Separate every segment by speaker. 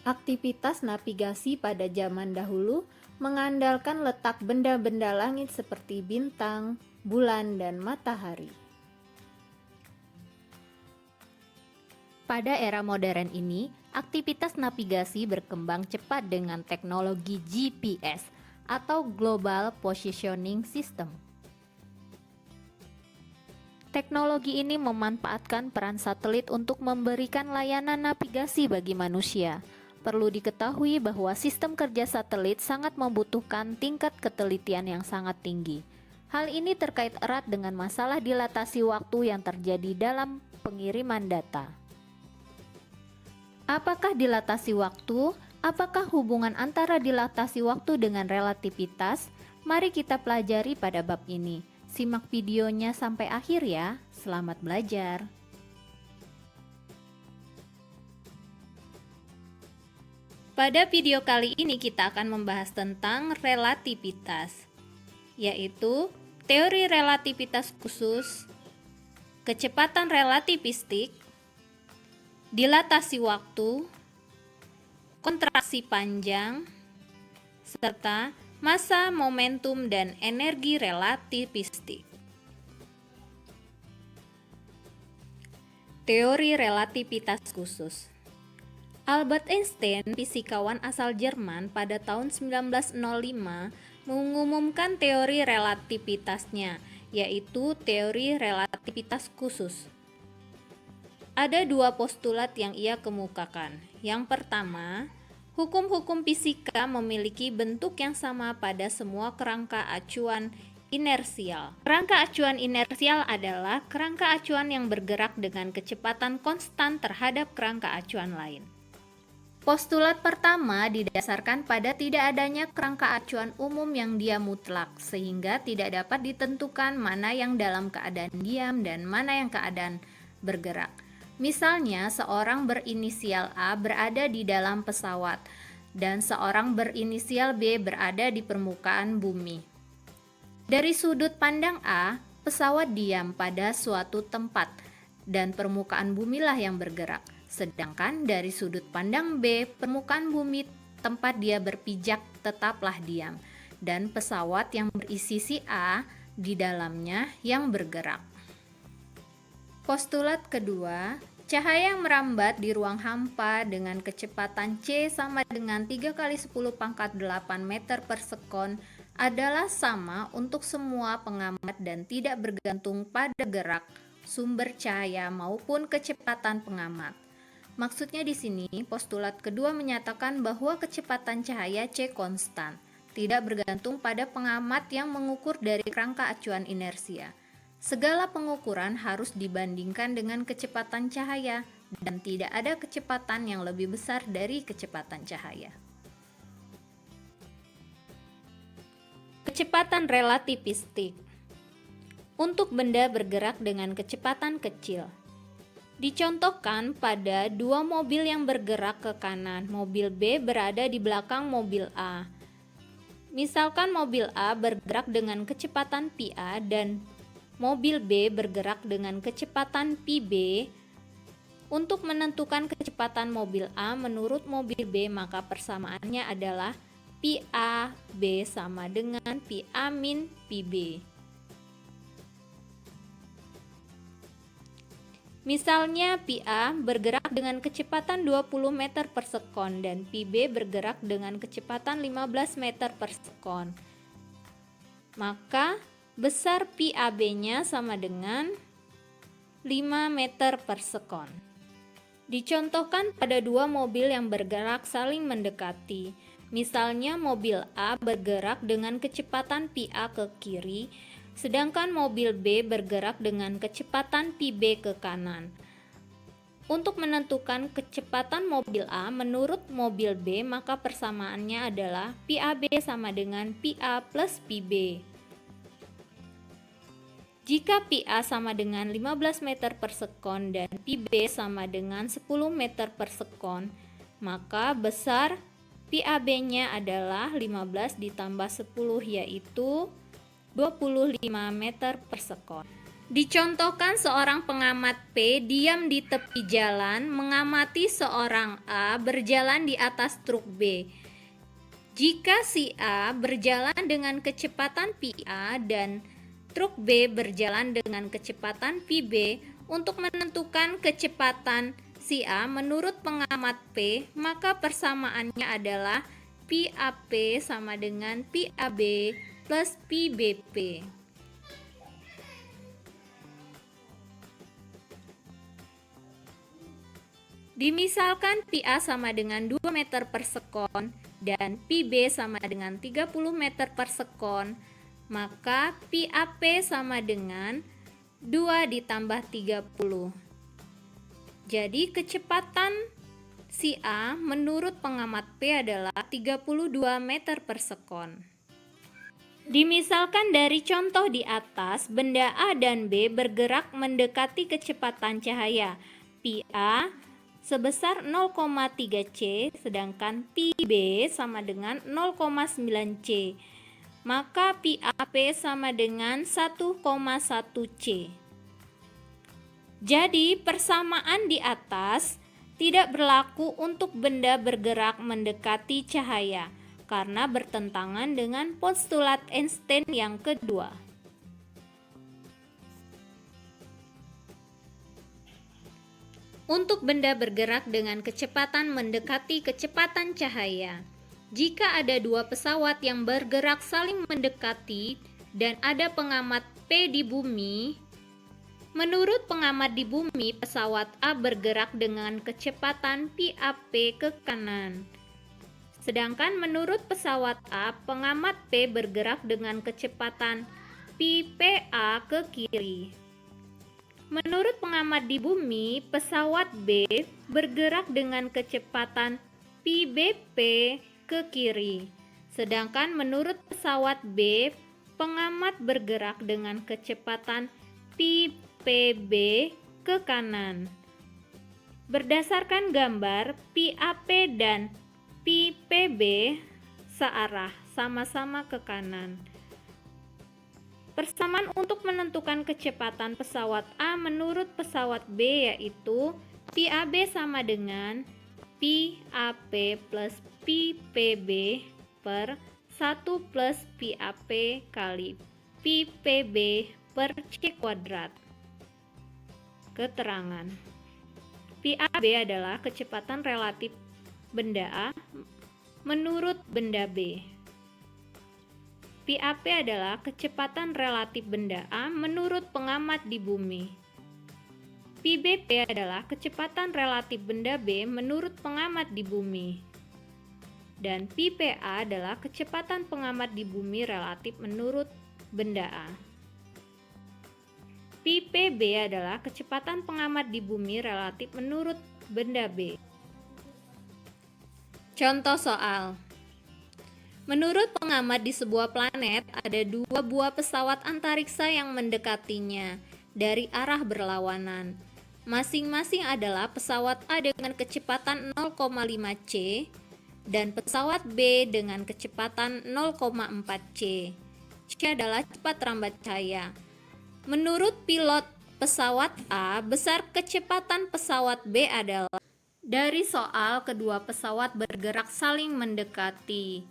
Speaker 1: Aktivitas navigasi pada zaman dahulu mengandalkan letak benda-benda langit seperti bintang, bulan, dan matahari. Pada era modern ini, aktivitas navigasi berkembang cepat dengan teknologi GPS atau Global Positioning System. Teknologi ini memanfaatkan peran satelit untuk memberikan layanan navigasi bagi manusia. Perlu diketahui bahwa sistem kerja satelit sangat membutuhkan tingkat ketelitian yang sangat tinggi. Hal ini terkait erat dengan masalah dilatasi waktu yang terjadi dalam pengiriman data. Apakah dilatasi waktu? Apakah hubungan antara dilatasi waktu dengan relativitas? Mari kita pelajari pada bab ini. Simak videonya sampai akhir ya. Selamat belajar. Pada video kali ini kita akan membahas tentang relativitas, yaitu teori relativitas khusus, kecepatan relativistik, dilatasi waktu, kontraksi panjang, serta massa, momentum, dan energi relativistik. Teori relativitas khusus. Albert Einstein, fisikawan asal Jerman, pada tahun 1905 mengumumkan teori relativitasnya, yaitu teori relativitas khusus. Ada dua postulat yang ia kemukakan. Yang pertama, hukum-hukum fisika memiliki bentuk yang sama pada semua kerangka acuan inersial. Kerangka acuan inersial adalah kerangka acuan yang bergerak dengan kecepatan konstan terhadap kerangka acuan lain. Postulat pertama didasarkan pada tidak adanya kerangka acuan umum yang dia mutlak, sehingga tidak dapat ditentukan mana yang dalam keadaan diam dan mana yang keadaan bergerak. Misalnya, seorang berinisial A berada di dalam pesawat dan seorang berinisial B berada di permukaan bumi. Dari sudut pandang A, pesawat diam pada suatu tempat dan permukaan bumilah yang bergerak. Sedangkan dari sudut pandang B, permukaan bumi tempat dia berpijak tetaplah diam dan pesawat yang berisi si A di dalamnya yang bergerak. Postulat kedua, cahaya yang merambat di ruang hampa dengan kecepatan C sama dengan 3 kali 10 pangkat 8 meter per sekon adalah sama untuk semua pengamat dan tidak bergantung pada gerak, sumber cahaya maupun kecepatan pengamat. Maksudnya di sini, postulat kedua menyatakan bahwa kecepatan cahaya C konstan, tidak bergantung pada pengamat yang mengukur dari kerangka acuan inersia. Segala pengukuran harus dibandingkan dengan kecepatan cahaya, dan tidak ada kecepatan yang lebih besar dari kecepatan cahaya. Kecepatan relativistik untuk benda bergerak dengan kecepatan kecil. Dicontohkan pada dua mobil yang bergerak ke kanan, mobil B berada di belakang mobil A. Misalkan mobil A bergerak dengan kecepatan PA dan mobil B bergerak dengan kecepatan PB. Untuk menentukan kecepatan mobil A menurut mobil B, maka persamaannya adalah PA B sama dengan PA min PB. Misalnya PA bergerak dengan kecepatan 20 meter per sekon dan PB bergerak dengan kecepatan 15 meter per sekon. Maka besar PAB-nya sama dengan 5 meter per sekon. Dicontohkan pada dua mobil yang bergerak saling mendekati. Misalnya mobil A bergerak dengan kecepatan PA ke kiri, sedangkan mobil B bergerak dengan kecepatan PB ke kanan. Untuk menentukan kecepatan mobil A menurut mobil B, maka persamaannya adalah PAB sama dengan PA plus PB. Jika PA sama dengan 15 meter per sekon dan PB sama dengan 10 meter per sekon, maka besar PAB-nya adalah 15 ditambah 10 yaitu 25 meter per sekon. Dicontohkan seorang pengamat P diam di tepi jalan mengamati seorang A berjalan di atas truk B. Jika si A berjalan dengan kecepatan PA dan truk B berjalan dengan kecepatan PB, untuk menentukan kecepatan si A menurut pengamat P, maka persamaannya adalah PAP sama dengan PAB plus PBP. Dimisalkan PA sama dengan 2 meter per sekon dan PB sama dengan 30 meter per sekon, maka PAP sama dengan 2 ditambah 30. Jadi kecepatan si A menurut pengamat P adalah 32 meter per sekon. Dimisalkan dari contoh di atas, benda A dan B bergerak mendekati kecepatan cahaya PA sebesar 0,3 C, sedangkan PB sama dengan 0,9 C. Maka PAP sama dengan 1,1 C. Jadi persamaan di atas tidak berlaku untuk benda bergerak mendekati cahaya, karena bertentangan dengan postulat Einstein yang kedua. Untuk benda bergerak dengan kecepatan mendekati kecepatan cahaya, jika ada dua pesawat yang bergerak saling mendekati dan ada pengamat P di bumi, menurut pengamat di bumi, pesawat A bergerak dengan kecepatan PAP ke kanan. Sedangkan menurut pesawat A, pengamat P bergerak dengan kecepatan PPA ke kiri. Menurut pengamat di bumi, pesawat B bergerak dengan kecepatan PBP ke kiri. Sedangkan menurut pesawat B, pengamat bergerak dengan kecepatan PPB ke kanan. Berdasarkan gambar, PAP dan PPB searah, sama-sama ke kanan. Persamaan untuk menentukan kecepatan pesawat A menurut pesawat B yaitu PAB sama dengan PAP plus PPB per 1 plus PAP kali PPB per C kuadrat. Keterangan: PAB adalah kecepatan relatif benda A menurut benda B. PAP adalah kecepatan relatif benda A menurut pengamat di bumi. PBP adalah kecepatan relatif benda B menurut pengamat di bumi. Dan PPA adalah kecepatan pengamat di bumi relatif menurut benda A. PPB adalah kecepatan pengamat di bumi relatif menurut benda B. Contoh soal. Menurut pengamat di sebuah planet, ada 2 buah pesawat antariksa yang mendekatinya dari arah berlawanan. Masing-masing adalah pesawat A dengan kecepatan 0,5 C dan pesawat B dengan kecepatan 0,4 C. C adalah cepat rambat cahaya. Menurut pilot pesawat A, besar kecepatan pesawat B adalah. Dari soal, kedua pesawat bergerak saling mendekati.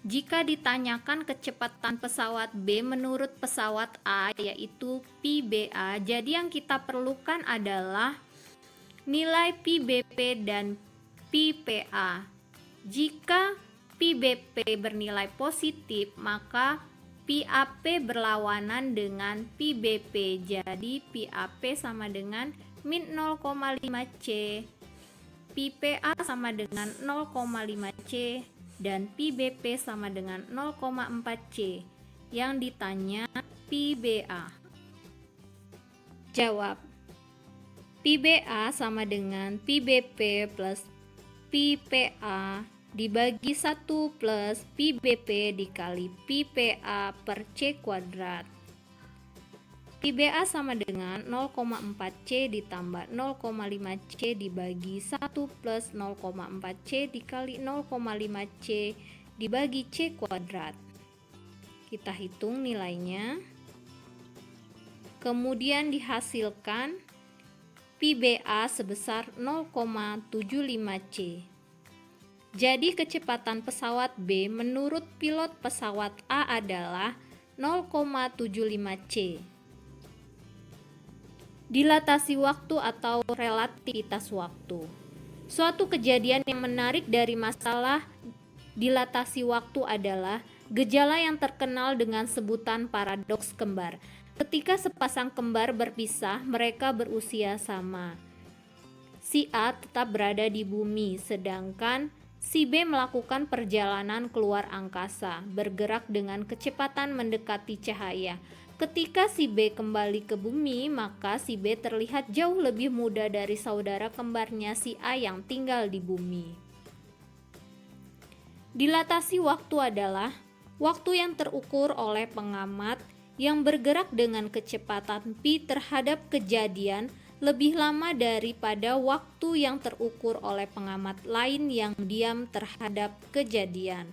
Speaker 1: Jika ditanyakan kecepatan pesawat B menurut pesawat A yaitu PBA, jadi yang kita perlukan adalah nilai PBP dan PPA. Jika PBP bernilai positif, maka PAP berlawanan dengan PBP. Jadi PAP sama dengan min 0,5 C, PPA sama dengan 0,5 C, dan PBP sama dengan 0,4 C. Yang ditanya PBA. Jawab: PBA sama dengan PBP plus PPA dibagi 1 plus PBP dikali PPA per C kuadrat. PBA sama dengan 0,4 C ditambah 0,5 C dibagi 1 plus 0,4 C dikali 0,5 C dibagi C kuadrat. Kita hitung nilainya. Kemudian dihasilkan PBA sebesar 0,75 C. Jadi kecepatan pesawat B menurut pilot pesawat A adalah 0,75 C. Dilatasi waktu atau relativitas waktu. Suatu kejadian yang menarik dari masalah dilatasi waktu adalah gejala yang terkenal dengan sebutan paradoks kembar. Ketika sepasang kembar berpisah, mereka berusia sama. Si A tetap berada di bumi, sedangkan si B melakukan perjalanan keluar angkasa, bergerak dengan kecepatan mendekati cahaya. Ketika si B kembali ke bumi, maka si B terlihat jauh lebih muda dari saudara kembarnya si A yang tinggal di bumi. Dilatasi waktu adalah waktu yang terukur oleh pengamat yang bergerak dengan kecepatan pi terhadap kejadian lebih lama daripada waktu yang terukur oleh pengamat lain yang diam terhadap kejadian.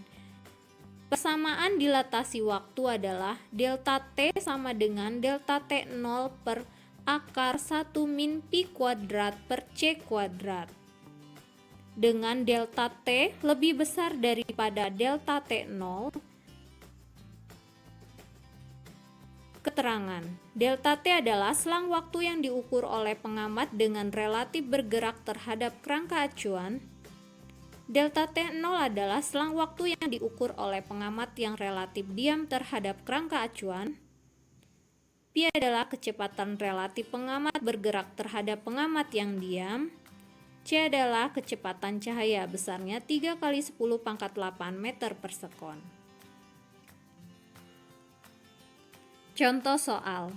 Speaker 1: Persamaan dilatasi waktu adalah delta T sama dengan delta T0 per akar 1 min pi kuadrat per C kuadrat. Dengan delta T lebih besar daripada delta T0, keterangan, delta T adalah selang waktu yang diukur oleh pengamat dengan relatif bergerak terhadap kerangka acuan. Delta T0 adalah selang waktu yang diukur oleh pengamat yang relatif diam terhadap kerangka acuan. Pi adalah kecepatan relatif pengamat bergerak terhadap pengamat yang diam. C adalah kecepatan cahaya, besarnya 3 kali 10 pangkat 8 meter per sekon. Contoh soal.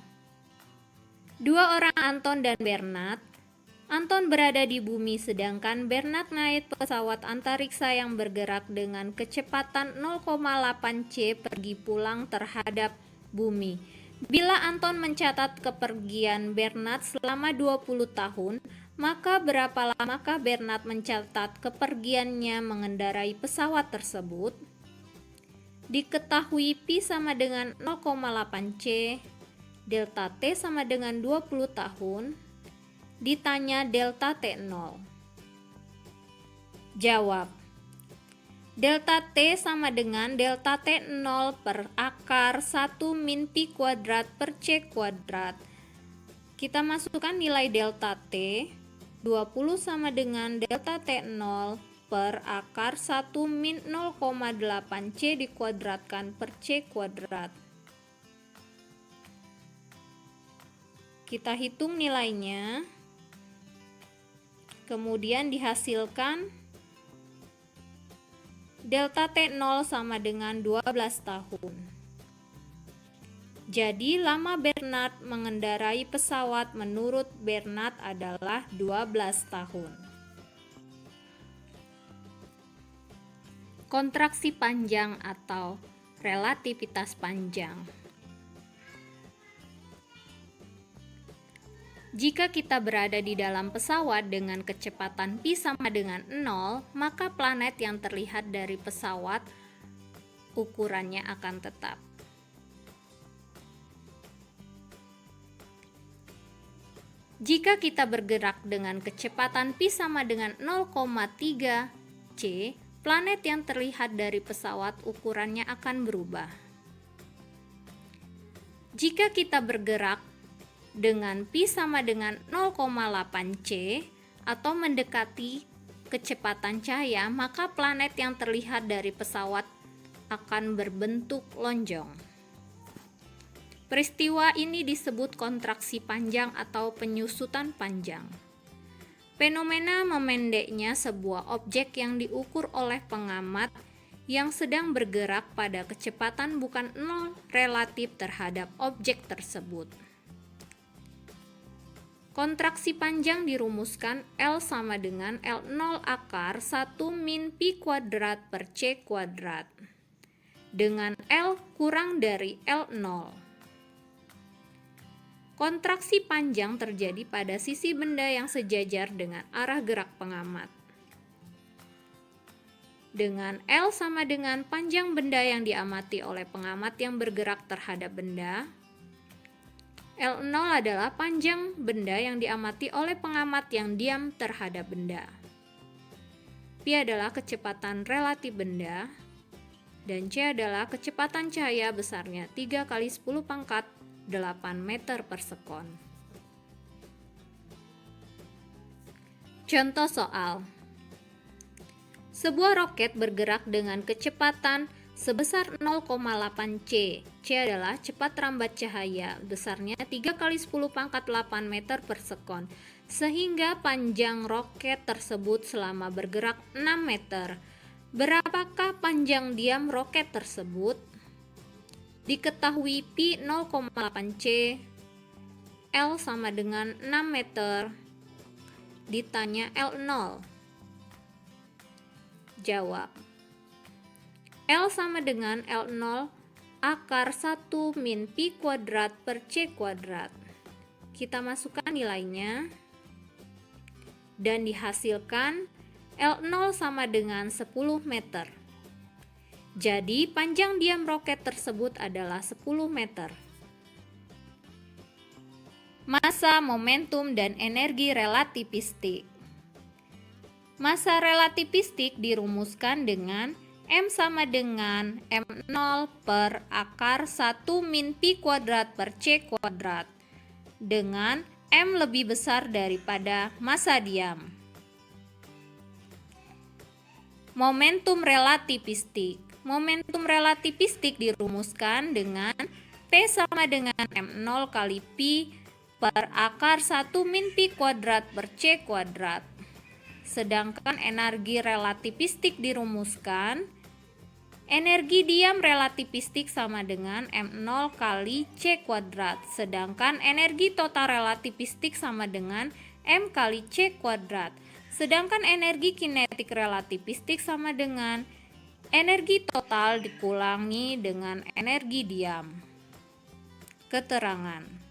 Speaker 1: Dua orang Anton dan Bernard. Anton berada di bumi sedangkan Bernard naik pesawat antariksa yang bergerak dengan kecepatan 0,8 C pergi pulang terhadap bumi. Bila Anton mencatat kepergian Bernard selama 20 tahun, maka berapa lamakah Bernard mencatat kepergiannya mengendarai pesawat tersebut? Diketahui pi sama dengan 0,8 C, delta T sama dengan 20 tahun, ditanya delta T0. Jawab, delta T sama dengan delta T0 per akar 1 min pi kuadrat per C kuadrat. Kita masukkan nilai delta T, 20 sama dengan delta T0 per akar 1 min 0,8 C dikuadratkan per C kuadrat. Kita hitung nilainya. Kemudian dihasilkan delta T0 sama dengan 12 tahun. Jadi lama Bernard mengendarai pesawat menurut Bernard adalah 12 tahun. Kontraksi panjang atau relativitas panjang. Jika kita berada di dalam pesawat dengan kecepatan pi sama dengan 0, maka planet yang terlihat dari pesawat ukurannya akan tetap. Jika kita bergerak dengan kecepatan pi sama dengan 0,3 C, planet yang terlihat dari pesawat ukurannya akan berubah. Jika kita bergerak dengan pi sama dengan 0,8 C atau mendekati kecepatan cahaya, maka planet yang terlihat dari pesawat akan berbentuk lonjong. Peristiwa ini disebut kontraksi panjang atau penyusutan panjang. Fenomena memendeknya sebuah objek yang diukur oleh pengamat yang sedang bergerak pada kecepatan bukan nol relatif terhadap objek tersebut. Kontraksi panjang dirumuskan L sama dengan L0 akar 1 min pi kuadrat per C kuadrat dengan L kurang dari L0. Kontraksi panjang terjadi pada sisi benda yang sejajar dengan arah gerak pengamat. Dengan L sama dengan panjang benda yang diamati oleh pengamat yang bergerak terhadap benda, L0 adalah panjang benda yang diamati oleh pengamat yang diam terhadap benda. P adalah kecepatan relatif benda, dan C adalah kecepatan cahaya besarnya 3 kali 10 pangkat 8 meter per sekon. Contoh soal. Sebuah roket bergerak dengan kecepatan sebesar 0,8 C. C adalah cepat rambat cahaya, besarnya 3 kali 10 pangkat 8 meter per sekon, sehingga panjang roket tersebut selama bergerak 6 meter. Berapakah panjang diam roket tersebut? Diketahui Pi 0,8 C, L sama dengan 6 meter. Ditanya L0. Jawab. L sama dengan L0 akar 1 min Pi kuadrat per C kuadrat. Kita masukkan nilainya dan dihasilkan L0 sama dengan 10 meter. Jadi panjang diam roket tersebut adalah 10 meter. Massa, momentum, dan energi relativistik. Massa relativistik dirumuskan dengan M sama dengan M0 per akar 1 min Pi kuadrat per C kuadrat, dengan M lebih besar daripada massa diam. Momentum relativistik. Momentum relativistik dirumuskan dengan P sama dengan M0 kali Pi per akar 1 min Pi kuadrat per C kuadrat. Sedangkan energi relativistik dirumuskan energi diam relativistik sama dengan M0 kali C kuadrat. Sedangkan energi total relativistik sama dengan M kali C kuadrat. Sedangkan energi kinetik relativistik sama dengan energi total dikurangi dengan energi diam. Keterangan.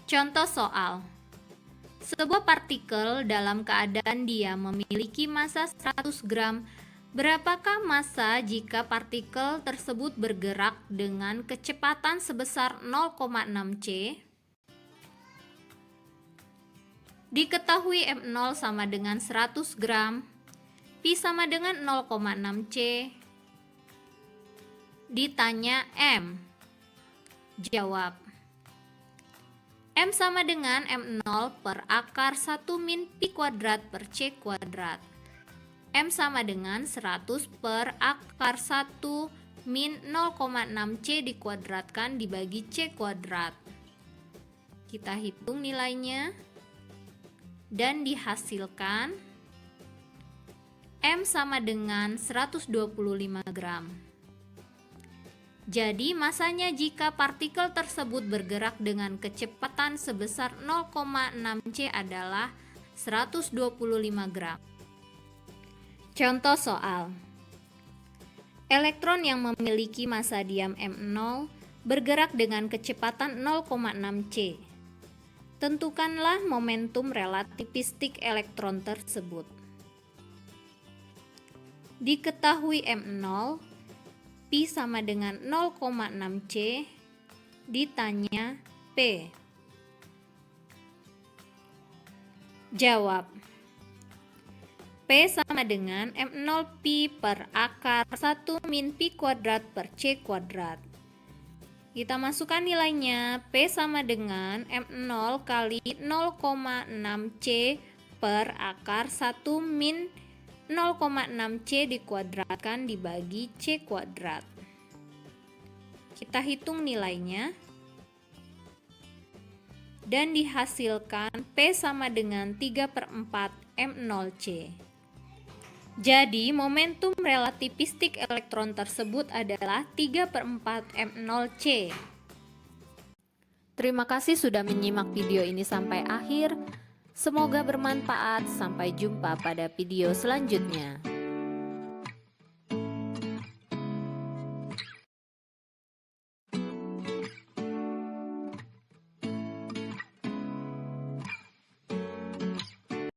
Speaker 1: Contoh soal. Sebuah partikel dalam keadaan diam memiliki massa 100 gram. Berapakah massa jika partikel tersebut bergerak dengan kecepatan sebesar 0,6 C? Diketahui M0 sama dengan 100 gram, Pi sama dengan 0,6 C. Ditanya M. Jawab. M sama dengan M0 per akar 1 min Pi kuadrat per C kuadrat. M sama dengan 100 per akar 1 min 0,6 C dikuadratkan dibagi C kuadrat. Kita hitung nilainya dan dihasilkan M sama dengan 125 gram. Jadi massanya jika partikel tersebut bergerak dengan kecepatan sebesar 0,6 C adalah 125 gram. Contoh soal. Elektron yang memiliki massa diam M0 bergerak dengan kecepatan 0,6 C. Tentukanlah momentum relativistik elektron tersebut. Diketahui M0, Pi sama dengan 0,6 C. Ditanya P. Jawab. P sama dengan M0 Pi per akar 1 min Pi kuadrat per C kuadrat. Kita masukkan nilainya. P sama dengan M0 kali 0,6 C per akar 1 min 0,6 C dikuadratkan dibagi C kuadrat. Kita hitung nilainya dan dihasilkan P sama dengan 3/4 M0C. Jadi momentum relativistik elektron tersebut adalah 3/4 M0C. Terima kasih sudah menyimak video ini sampai akhir. Semoga bermanfaat. Sampai jumpa pada video selanjutnya.